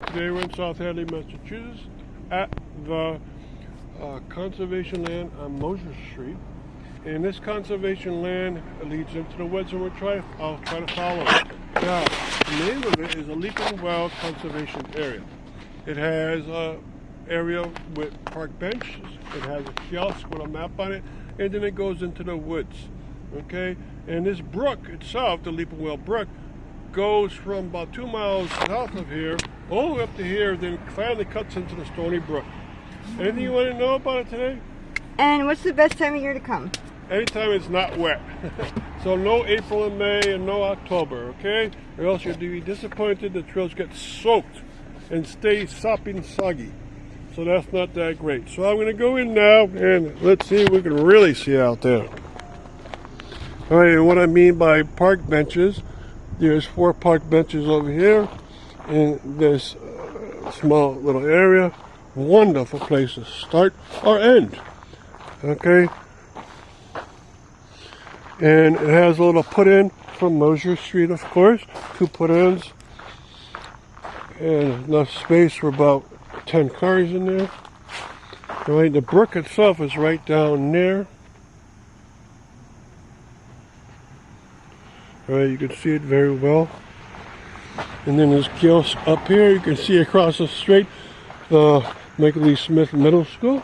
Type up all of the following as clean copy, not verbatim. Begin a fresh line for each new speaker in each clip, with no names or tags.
Today we're in South Hadley, Massachusetts at the conservation land on Mosier Street. And this conservation land leads into the woods, and I'll try to follow it. Now, the name of it is a Leaping Well Conservation Area. It has an area with park benches. It has a kiosk with a map on it, and then it goes into the woods. Okay, and this brook itself, the Leaping Well Brook, goes from about 2 miles south of here all the way up to here, then finally cuts into the Stony Brook. Anything you want to know about it today?
And what's the best time of year to come?
Anytime it's not wet. So no April and May and no October, okay? Or else you'll be disappointed. The trails get soaked and stay soppy and soggy. So that's not that great. So I'm going to go in now and let's see if we can really see out there. All right, and what I mean by park benches, there's 4 park benches over here in this small little area. Wonderful place to start or end. Okay, and it has a little put-in from Mosier Street, of course. 2 put-ins and enough space for about 10 cars in there. All right, the brook itself is right down there. All right, you can see it very well. And then there's kiosk up here. You can see across the street the Michael E. Smith Middle School.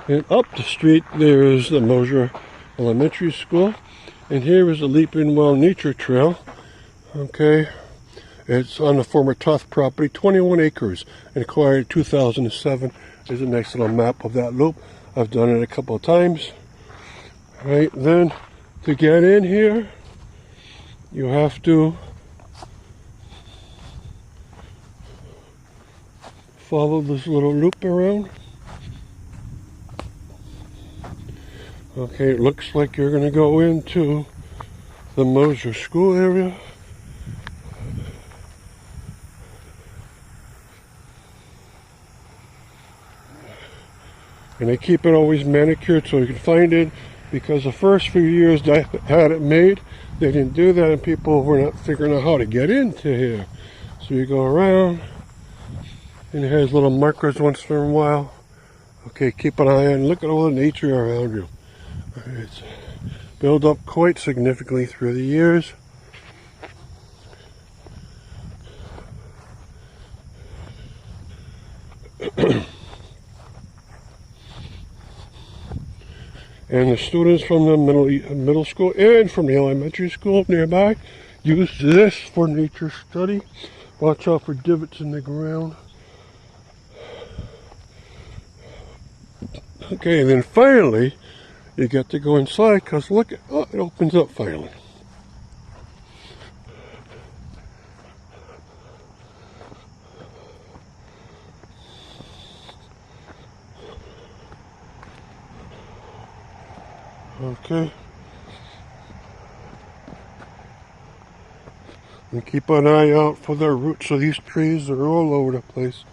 And up the street there is the Mosier Elementary School. And here is the Leaping Well Nature Trail. Okay, it's on the former Toth property, 21 acres, and acquired in 2007. There's a nice little map of that loop. I've done it a couple of times. All right, then to get in here, you have to follow this little loop around. Okay, it looks like you're going to go into the Mosier School area. And they keep it always manicured so you can find it, because the first few years I had it made, they didn't do that and people were not figuring out how to get into here. So you go around and it has little markers once in a while. Okay, keep an eye on, look at all the nature around you. It's built up quite significantly through the years. And the students from the middle school and from the elementary school nearby use this for nature study. Watch out for divots in the ground. Okay, and then finally you get to go inside, because look, it opens up finally. Okay. And keep an eye out for the roots of these trees. They're all over the place.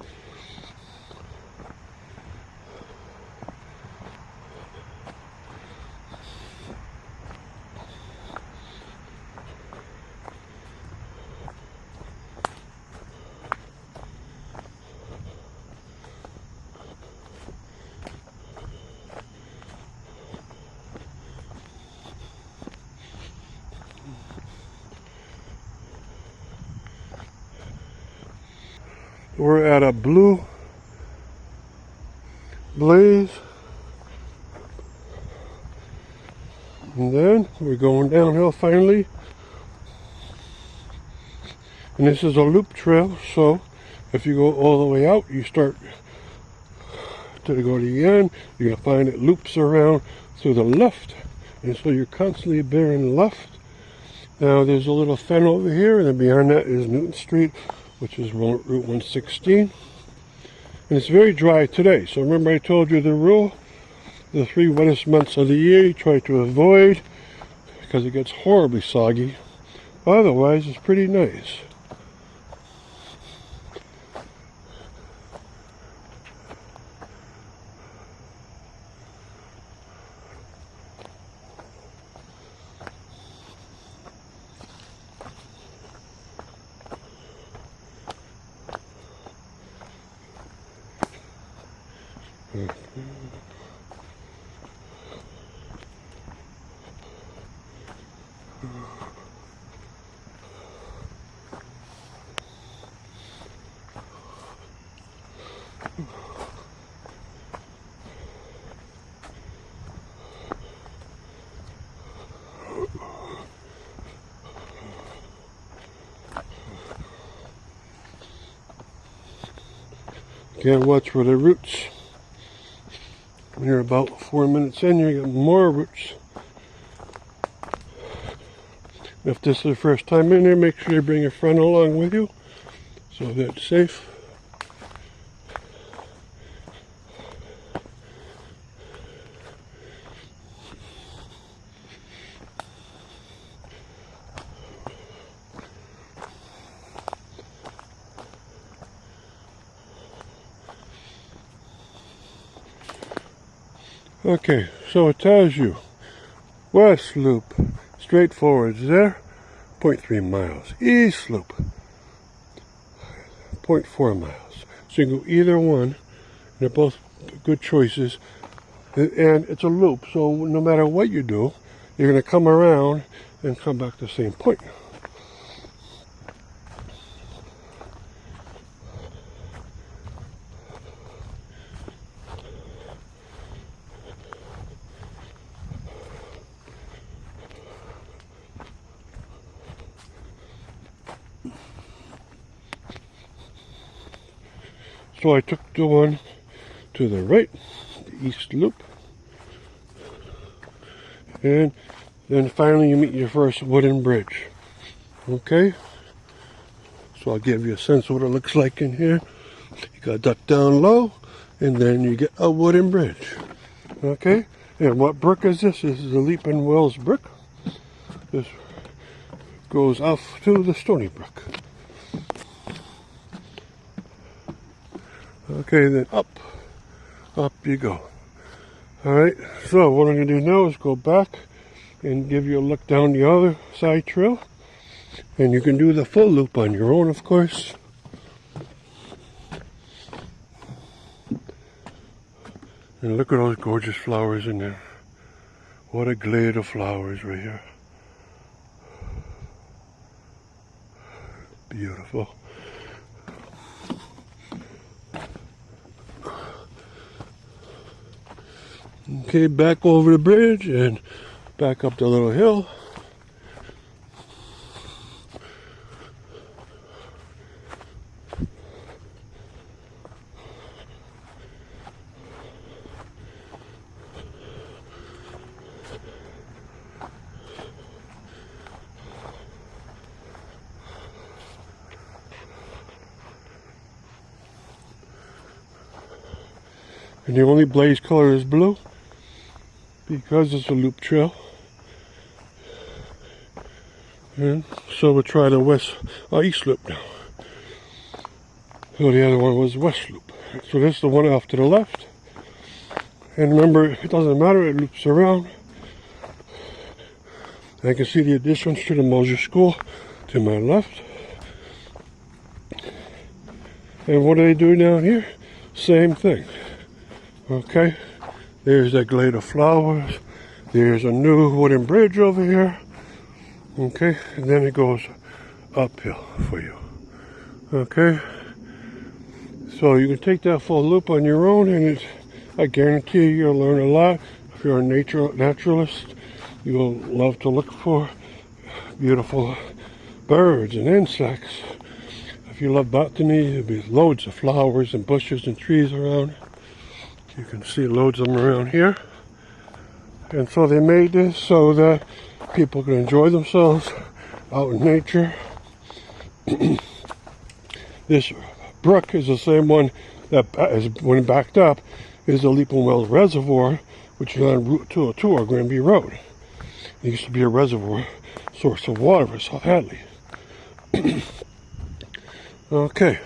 We're at a blue blaze, and then we're going downhill finally, and this is a loop trail, so if you go all the way out, you start to go to the end, you're going to find it loops around to the left, and so you're constantly bearing left. Now there's a little fen over here, and then behind that is Newton Street, which is Route 116. And it's very dry today. So remember I told you the rule, the 3 wettest months of the year you try to avoid, because it gets horribly soggy. Otherwise, it's pretty nice. Can't watch for the roots. When you're about 4 minutes in, you get more roots. If this is the first time in there, make sure you bring a friend along with you so that it's safe. Okay, so it tells you west loop, straight forward there, 0.3 miles. East loop, 0.4 miles. So you can go either one. They're both good choices. And it's a loop, so no matter what you do, you're going to come around and come back to the same point. So I took the one to the right, the east loop, and then finally you meet your first wooden bridge. Okay, so I'll give you a sense of what it looks like in here. You gotta duck down low, and then you get a wooden bridge. Okay, and what brook is this? This is the Leaping Wells Brook. This goes off to the Stony Brook. Okay, then up you go. Alright, so what I'm going to do now is go back and give you a look down the other side trail. And you can do the full loop on your own, of course. And look at those gorgeous flowers in there. What a glade of flowers right here. Beautiful. Okay, back over the bridge and back up the little hill. And the only blaze color is blue because it's a loop trail. And so we'll try the east loop now. So the other one was west loop. So this is the one off to the left. And remember, it doesn't matter, it loops around. I can see the additions to the Moser School to my left. And what do they do down here? Same thing. Okay, there's that glade of flowers. There's a new wooden bridge over here. Okay, and then it goes uphill for you. Okay, so you can take that full loop on your own, and I guarantee you'll learn a lot. If you're a naturalist, you'll love to look for beautiful birds and insects. If you love botany, there'll be loads of flowers and bushes and trees around. You can see loads of them around here. And so they made this so that people can enjoy themselves out in nature. This brook is the same one that is, when backed up, is the Leaping Wells Reservoir, which is on Route 202 or Granby Road. It used to be a reservoir source of water for South Hadley. Okay,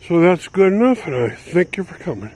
so that's good enough, and I thank you for coming.